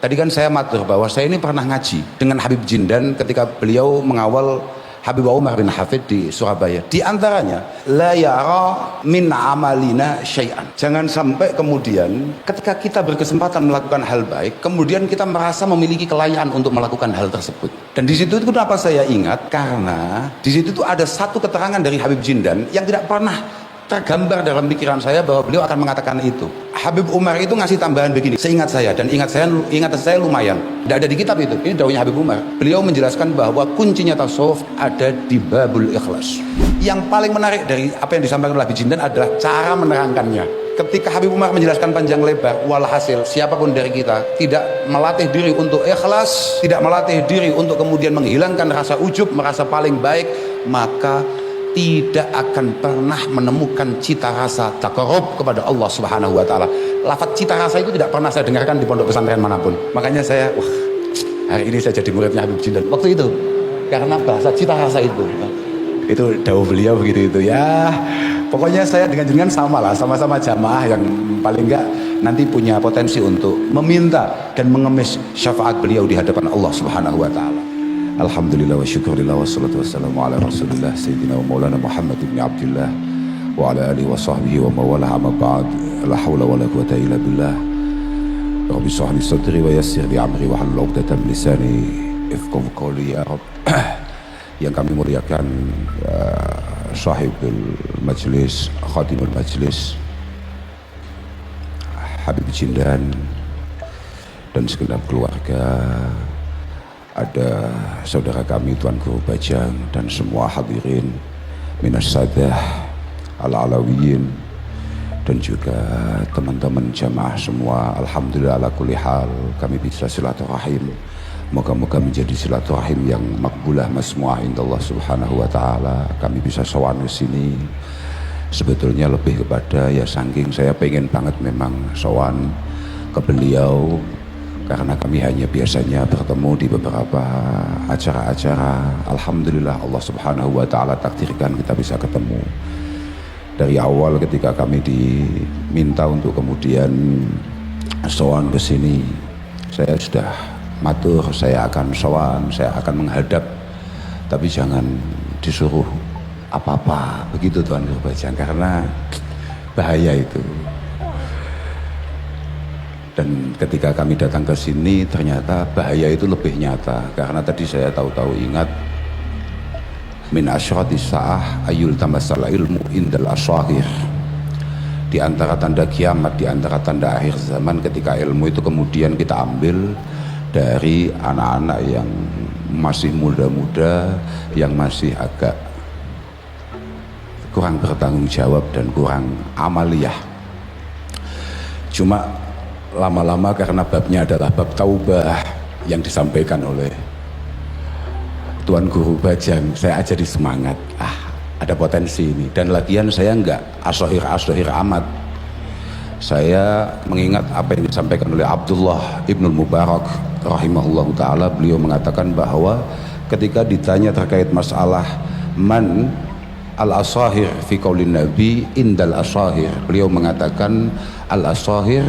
Tadi kan saya matur bahwa saya ini pernah ngaji dengan Habib Jindan ketika beliau mengawal Habib Umar bin Hafid di Surabaya. Di antaranya, la yara min amalina syai'an. Jangan sampai kemudian ketika kita berkesempatan melakukan hal baik, kemudian kita merasa memiliki kelayakan untuk melakukan hal tersebut. Dan di situ itu kenapa saya ingat? Karena di situ itu ada satu keterangan dari Habib Jindan yang tidak pernah tergambar dalam pikiran saya bahwa beliau akan mengatakan itu. Habib Umar itu ngasih tambahan begini, seingat saya, dan ingatan saya lumayan, tidak ada di kitab itu, ini dawuhnya Habib Umar. Beliau menjelaskan bahwa kuncinya tasawuf ada di babul ikhlas. Yang paling menarik dari apa yang disampaikan oleh Habib Jindan adalah cara menerangkannya. Ketika Habib Umar menjelaskan panjang lebar, walhasil siapapun dari kita tidak melatih diri untuk ikhlas, tidak melatih diri untuk kemudian menghilangkan rasa ujub, merasa paling baik, maka tidak akan pernah menemukan cita rasa taqarrub kepada Allah Subhanahu wa taala. Lafaz cita rasa itu tidak pernah saya dengarkan di pondok pesantren manapun. Makanya saya, hari ini saya jadi muridnya Habib Jindan. Waktu itu karena bahasa cita rasa itu dawuh beliau begitu itu ya. Pokoknya saya dengan sama lah, sama-sama jamaah yang paling enggak nanti punya potensi untuk meminta dan mengemis syafaat beliau di hadapan Allah Subhanahu wa taala. Alhamdulillah wa syukurillah wa salatu wassalamu ala rasulillah Sayyidina wa maulana Muhammad ibn Abdullah wa ala alihi wa sahbihi wa mawalah amma ba'd. La hawla wa la quwata illa billah. Rabbi shrah li sadri wa yassir li amri wa hlul 'uqdatam min lisani yafqahu qawli ya Rabb. Yang kami muliakan sahibul majlis, khadimul majlis Habib Jindan dan segenap keluarga, ada saudara kami Tuan Guru Bajang dan semua hadirin minas sadah al-alawiyin dan juga teman-teman jamaah semua. Alhamdulillah ala kulli hal kami bisa silaturahim. Moga-moga menjadi silaturahim yang makbulah masmuah indallah subhanahu wa ta'ala. Kami bisa sowan ke sini sebetulnya lebih kepada ya saking saya pengen banget memang sowan ke beliau, karena kami hanya biasanya bertemu di beberapa acara-acara. Alhamdulillah Allah subhanahu wa ta'ala takdirkan kita bisa ketemu. Dari awal ketika kami diminta untuk kemudian sowan ke sini, saya sudah matur, saya akan sowan, saya akan menghadap, tapi jangan disuruh apa-apa begitu Tuan Guru Bajang, karena bahaya itu. Dan ketika kami datang ke sini ternyata bahaya itu lebih nyata, karena tadi saya tahu-tahu ingat min asyrati sa'ah ayul tamassal ilmu indal asyahir. Di antara tanda kiamat, di antara tanda akhir zaman, ketika ilmu itu kemudian kita ambil dari anak-anak yang masih muda-muda, yang masih agak kurang bertanggung jawab dan kurang amaliyah. Cuma lama-lama karena babnya adalah bab taubah yang disampaikan oleh Tuan Guru Bajang, saya jadi semangat, ada potensi ini. Dan lagian saya enggak asohir amat, saya mengingat apa yang disampaikan oleh Abdullah Ibnul Mubarak rahimahullah ta'ala. Beliau mengatakan bahwa ketika ditanya terkait masalah man al-asahir fi qaulin nabi indal asahir, beliau mengatakan al-asahir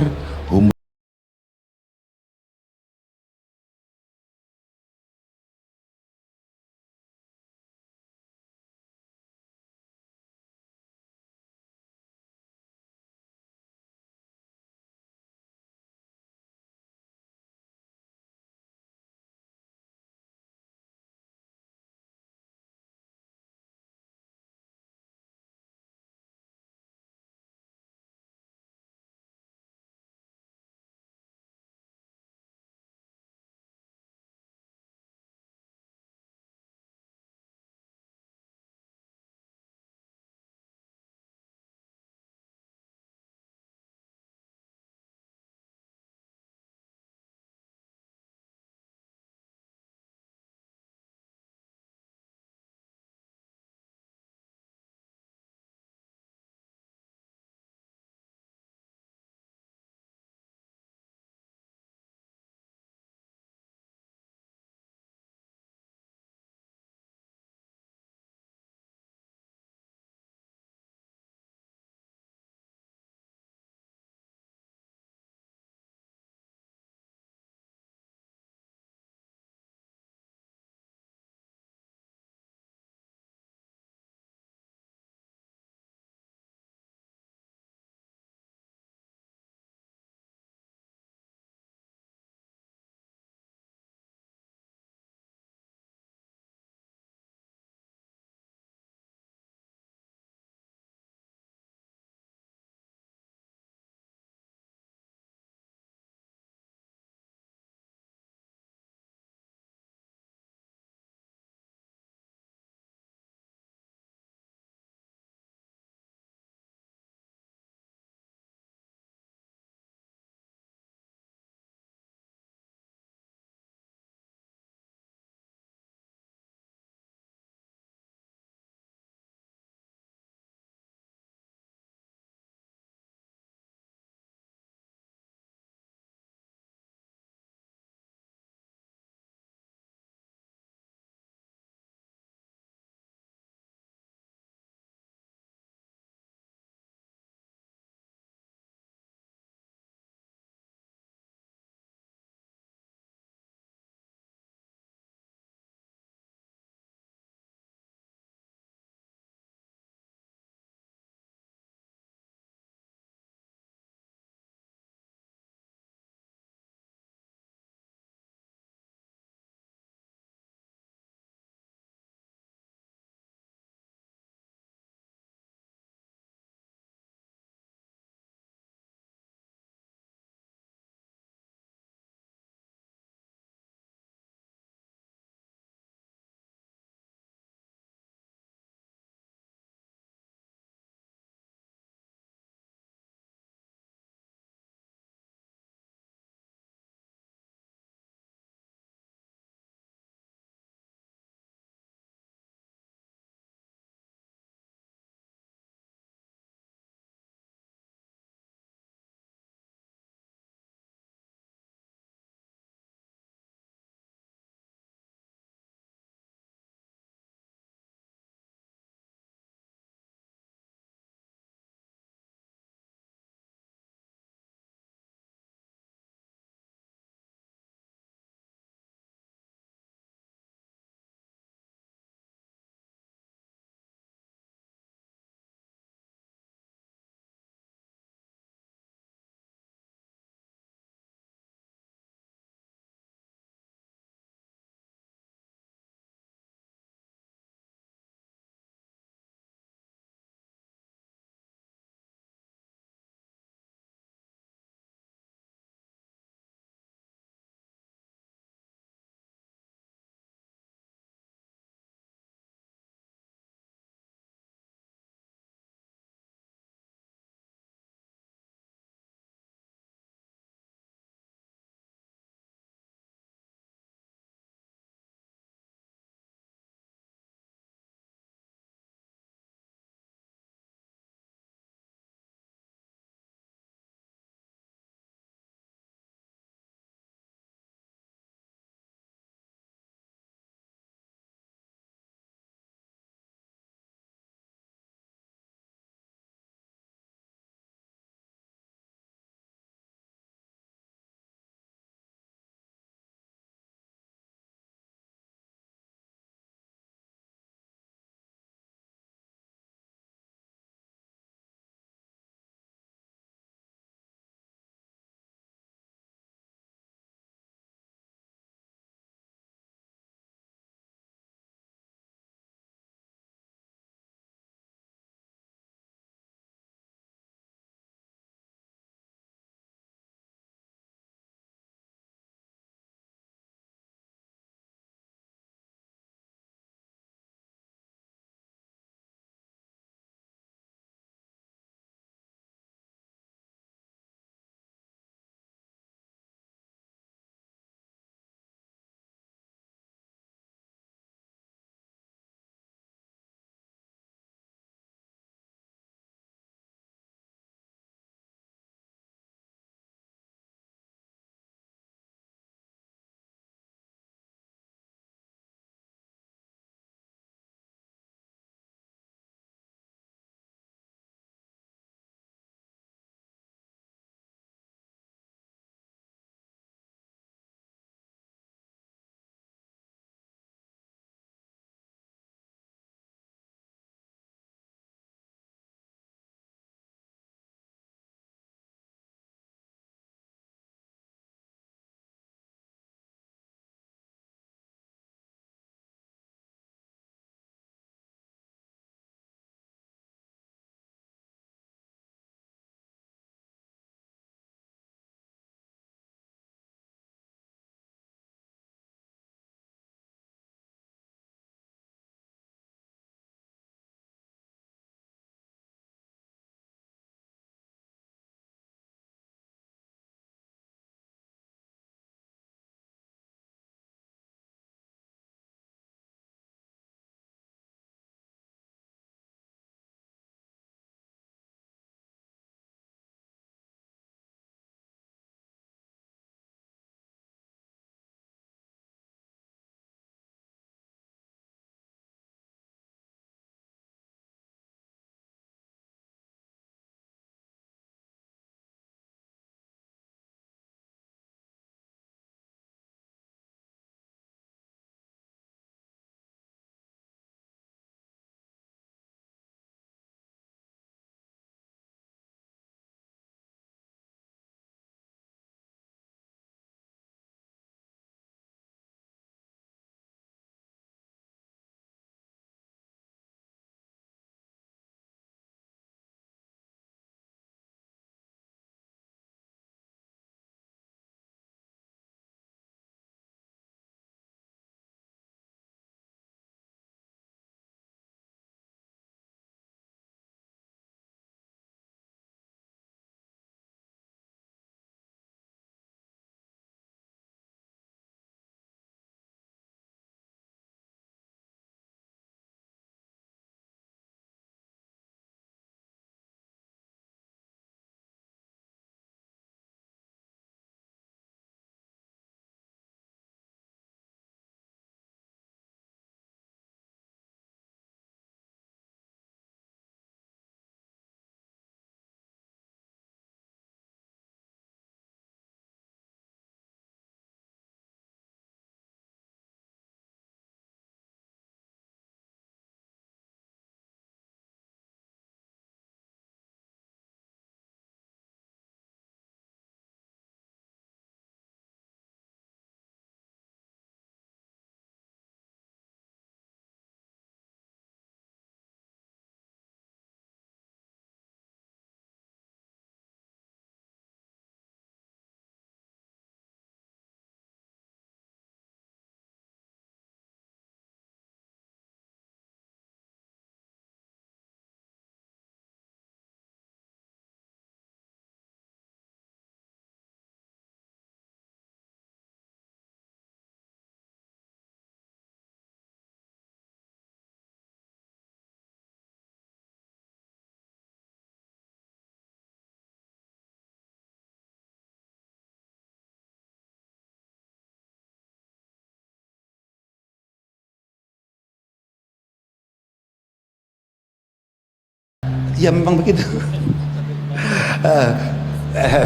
Ya memang begitu.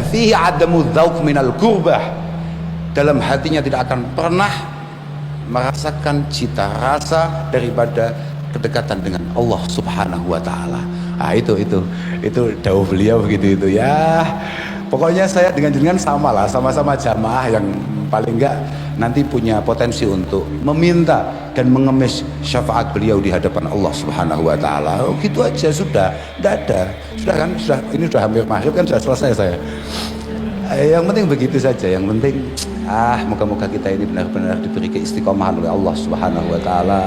Fihi adamu dzauq minal qurbah, dalam hatinya tidak akan pernah merasakan cita rasa daripada kedekatan dengan Allah Subhanahu wa taala. Ah itu dawuh beliau begitu itu ya. Pokoknya saya dengan jenengan sama lah, sama-sama jamaah yang paling enggak nanti punya potensi untuk meminta dan mengemis syafaat beliau di hadapan Allah Subhanahu wa taala. Oh, gitu aja sudah, enggak ada. Sudah kan, sudah ini sudah hampir maghrib kan, sudah selesai saya. Yang penting begitu saja, yang penting moga-moga kita ini benar-benar diberi keistiqomahan oleh Allah Subhanahu wa taala.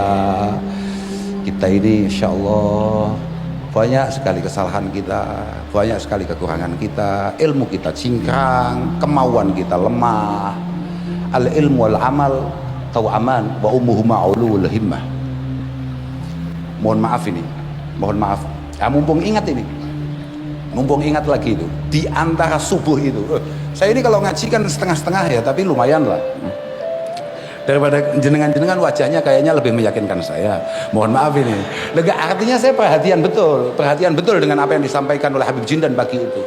Kita ini insyaallah banyak sekali kesalahan kita, banyak sekali kekurangan kita, ilmu kita cingkrang, kemauan kita lemah. Al ilmu wal amal tawaman wa ummuhuma ulul himmah. Mohon maaf ini, mohon maaf. Mumpung ingat ini, mumpung ingat lagi itu di antara subuh itu. Saya ini kalau ngaji kan setengah-setengah ya, tapi lumayan lah. Daripada jenengan-jenengan wajahnya kayaknya lebih meyakinkan saya. Mohon maaf ini. Lega artinya saya perhatian betul dengan apa yang disampaikan oleh Habib Jindan pagi itu.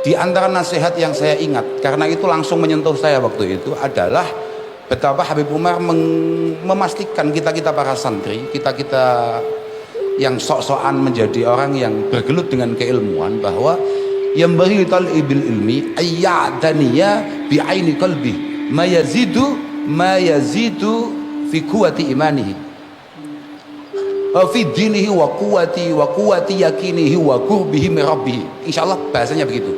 Di antara nasihat yang saya ingat, karena itu langsung menyentuh saya waktu itu adalah betapa Habib Umar memastikan kita para santri, kita yang sok-sokan menjadi orang yang bergelut dengan keilmuan, bahwa yang bagi tal'ibil ilmi ayyadaniya bi'aini qalbi ma yazidu fi quwwati imanihi fi dinihi wa quwwati yakinihi wa qurbihi min rabbih. Insyaallah bahasanya begitu.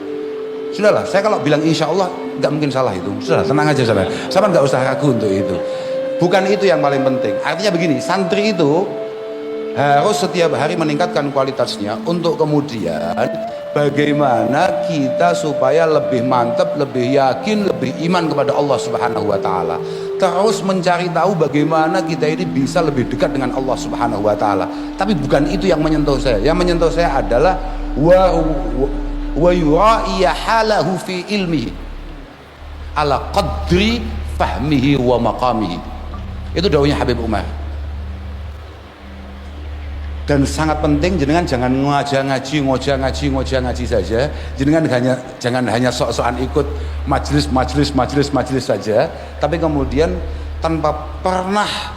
Sudahlah, saya kalau bilang insyaallah nggak mungkin salah itu. Sudah, tenang aja saudara. Sama nggak usah ragu untuk itu. Bukan itu yang paling penting. Artinya begini, santri itu harus setiap hari meningkatkan kualitasnya untuk kemudian bagaimana kita supaya lebih mantap, lebih yakin, lebih iman kepada Allah Subhanahu wa taala. Terus mencari tahu bagaimana kita ini bisa lebih dekat dengan Allah Subhanahu wa taala. Tapi bukan itu yang menyentuh saya. Yang menyentuh saya adalah wa yura'iya halahu fi ilmihi ala qadri fahmihi wa maqamihi. Itu dawuhnya Habib Umar. Dan sangat penting jenengan jangan ngoja ngaji saja. Jenengan jangan hanya sok-sokan ikut majelis saja, tapi kemudian tanpa pernah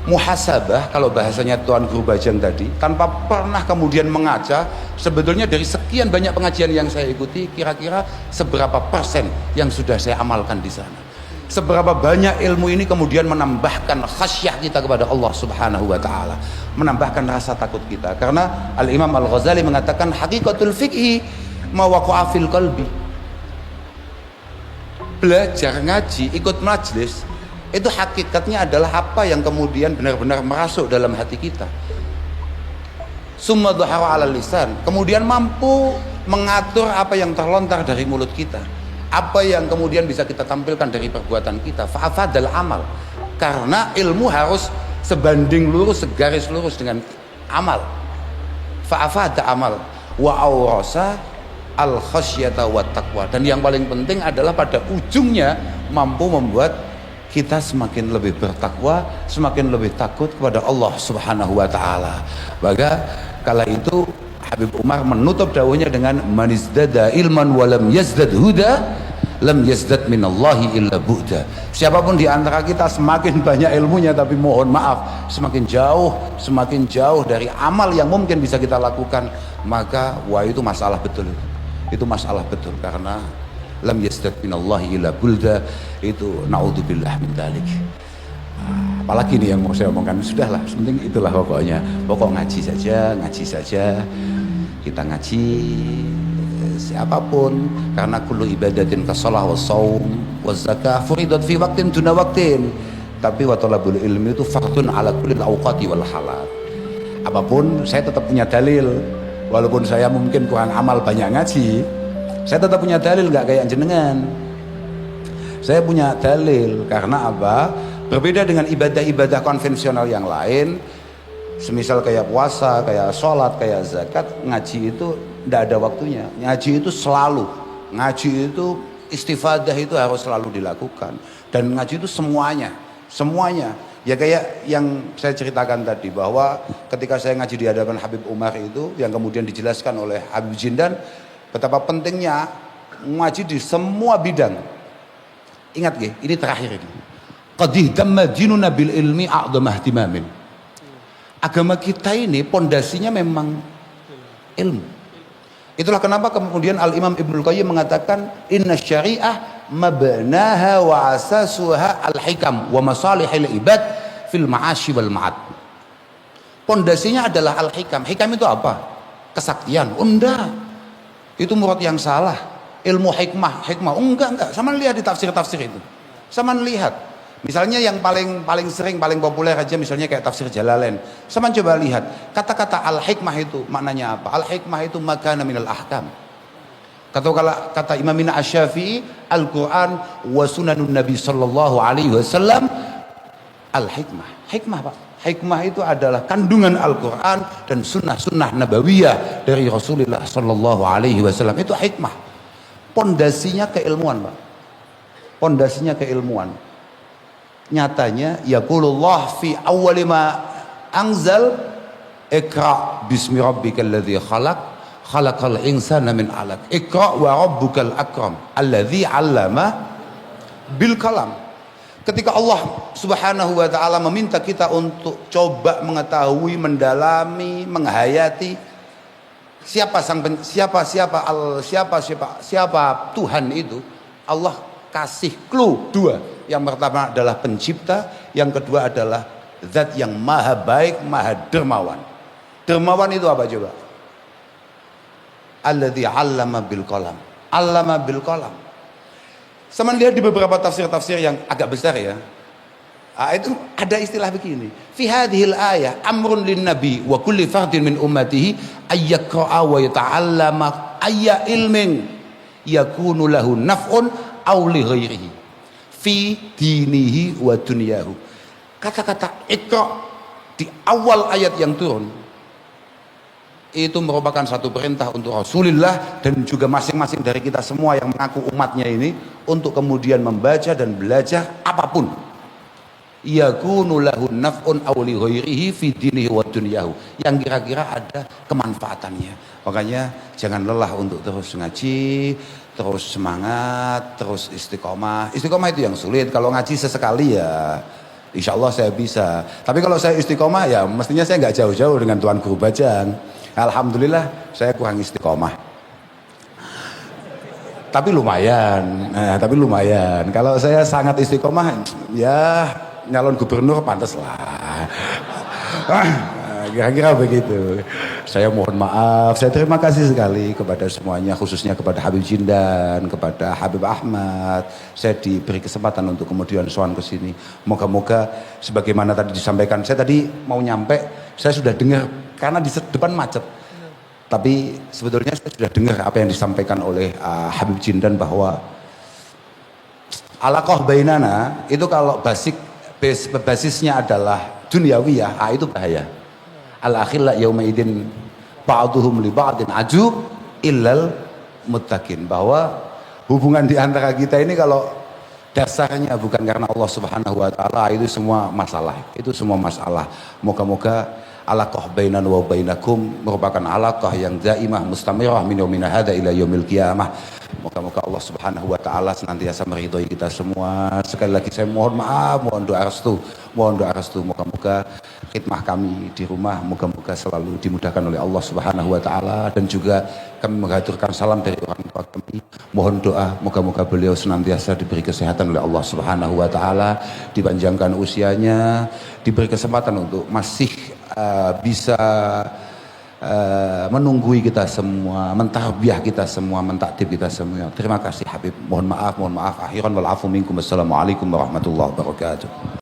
muhasabah, kalau bahasanya Tuan Guru Bajang tadi, tanpa pernah kemudian mengaca sebetulnya dari sekian banyak pengajian yang saya ikuti, kira-kira seberapa persen yang sudah saya amalkan di sana. Seberapa banyak ilmu ini kemudian menambahkan khasyah kita kepada Allah Subhanahu wa taala, menambahkan rasa takut kita. Karena Al-Imam Al-Ghazali mengatakan hakikatul fiqhi ma waqa'a fil qalbi. Belajar ngaji, ikut majlis, itu hakikatnya adalah apa yang kemudian benar-benar merasuk dalam hati kita. Summa dhahara 'alal lisan, kemudian mampu mengatur apa yang terlontar dari mulut kita, apa yang kemudian bisa kita tampilkan dari perbuatan kita. Fa'afadal amal, karena ilmu harus sebanding lurus, segaris lurus dengan amal. Fa'afada amal wa awrasa al khasyata wa taqwa. Dan yang paling penting adalah pada ujungnya mampu membuat kita semakin lebih bertakwa, semakin lebih takut kepada Allah Subhanahu wa taala. Maka kala itu Habib Umar menutup dawuhnya dengan manizdada ilman walam yazdad huda lam yazdad minallahi illa bu'da. Siapapun di antara kita semakin banyak ilmunya tapi mohon maaf semakin jauh dari amal yang mungkin bisa kita lakukan, maka wah itu masalah betul. Itu masalah betul, karena lam yazdad minallahi illa bu'da, itu naudzubillah min dzalik. Apalagi nih yang mau saya omongkan, sudahlah, penting itulah pokoknya. Pokok ngaji saja. Kita ngaji siapapun, karena kullu ibadatin kasalah wa shaum wa zakah furidat fi waqtin duna waqtin. Tapi wa talabul ilmi itu fardun ala kulli awqati wal halat. Apapun saya tetap punya dalil, walaupun saya mungkin kurang amal banyak ngaji, saya tetap punya dalil, nggak kayak jenengan. Saya punya dalil, karena apa? Berbeda dengan ibadah-ibadah konvensional yang lain, semisal kayak puasa, kayak sholat, kayak zakat, ngaji itu tidak ada waktunya. Ngaji itu selalu, ngaji itu istifadah itu harus selalu dilakukan. Dan ngaji itu semuanya. Ya kayak yang saya ceritakan tadi, bahwa ketika saya ngaji di hadapan Habib Umar itu, yang kemudian dijelaskan oleh Habib Jindan betapa pentingnya ngaji di semua bidang. Ingat nggih, ini terakhir ini. Qad ihtamma dinuna bil ilmi a'dhama ihtimamin. Agama kita ini pondasinya memang ilmu. Itulah kenapa kemudian Al-Imam Ibnul Qayyim mengatakan inna syariah mabnaha wa asasuha al-hikam wa masalihil ibad fil ma'ashi wal ma'ad. Pondasinya adalah al-hikam. Hikam itu apa? Kesaktian. Enggak. Itu murad yang salah. Ilmu hikmah. Enggak. Sama lihat di tafsir-tafsir itu. Sama lihat. Misalnya yang paling sering, paling populer aja misalnya kayak tafsir Jalalain. Sama coba lihat. Kata-kata al-hikmah itu maknanya apa? Al-hikmah itu makana minal ahkam. Kata Imam Asy-Syafi'i, Al-Quran wa sunanun Nabi sallallahu alaihi wasallam al-hikmah. Hikmah Pak. Hikmah itu adalah kandungan Al-Quran dan sunnah-sunnah nabawiyah dari Rasulullah sallallahu alaihi wasallam. Itu hikmah. Pondasinya keilmuan Pak. Pondasinya keilmuan. Nyatanya yaqulullah fi awwali ma anzal iqra bismi rabbikal ladzi khalaqal insana min 'alaq. Iqra wa rabbukal akram alladzi 'allama bil qalam. Ketika Allah Subhanahu wa taala meminta kita untuk coba mengetahui, mendalami, menghayati siapa Tuhan itu, Allah kasih clue dua. Yang pertama adalah pencipta, yang kedua adalah zat yang maha baik, maha dermawan. Dermawan itu apa coba? Alladzi 'allama bil qalam. 'Allama bil qalam. Sama lihat di beberapa tafsir-tafsir yang agak besar ya. Itu ada istilah begini. Fi hadhil ayah amrun lin nabi wa kulli fardin min ummatihi ayyaqra'a wa yata'allama ayya ilmin yakunu lahu naf'un aw li ghairihi fi dinihi wa dunyahu. Kata-kata iqra di awal ayat yang turun itu merupakan satu perintah untuk Rasulullah dan juga masing-masing dari kita semua yang mengaku umatnya ini untuk kemudian membaca dan belajar apapun. Yakunu lahu naf'un aw li ghairihi fi dinihi wa dunyahu, yang kira-kira ada kemanfaatannya. Makanya jangan lelah untuk terus ngaji, terus semangat, terus istiqomah. Istiqomah itu yang sulit. Kalau ngaji sesekali ya insya Allah saya bisa. Tapi kalau saya istiqomah ya mestinya saya nggak jauh-jauh dengan Tuan Guru Bajang. Alhamdulillah saya kurang istiqomah. Tapi lumayan. Kalau saya sangat istiqomah ya nyalon gubernur pantas lah. Kira-kira begitu. Saya mohon maaf, saya terima kasih sekali kepada semuanya, khususnya kepada Habib Jindan, kepada Habib Ahmad. Saya diberi kesempatan untuk kemudian sowan ke sini. Moga-moga sebagaimana tadi disampaikan, saya tadi mau nyampe, saya sudah dengar karena di depan macet. Tapi sebetulnya saya sudah dengar apa yang disampaikan oleh Habib Jindan bahwa alaqah bainana itu kalau basisnya adalah duniawiyah, itu bahaya. Al-akhilla yauma idin ba'duhum li ba'din aju illal muttaqin, bahwa hubungan di antara kita ini kalau dasarnya bukan karena Allah Subhanahu wa taala, itu semua masalah. Moga-moga alaqah bainan wa bainakum merupakan alaqah yang daimah mustamirah min yaumina hadza ila yaumil qiyamah. Moga-moga Allah Subhanahu wa taala senantiasa meridhoi kita semua. Sekali lagi saya mohon maaf, mohon doa restu. Moga-moga khidmah kami di rumah moga-moga selalu dimudahkan oleh Allah Subhanahu wa taala, dan juga kami mengaturkan salam dari orang tua kami. Mohon doa moga-moga beliau senantiasa diberi kesehatan oleh Allah Subhanahu wa taala, dipanjangkan usianya, diberi kesempatan untuk masih bisa menunggui kita semua, mentarbiyah kita semua, mentakdib kita semua. Terima kasih Habib. Mohon maaf. Akhiran wal afu minkum. Assalamualaikum warahmatullahi wabarakatuh.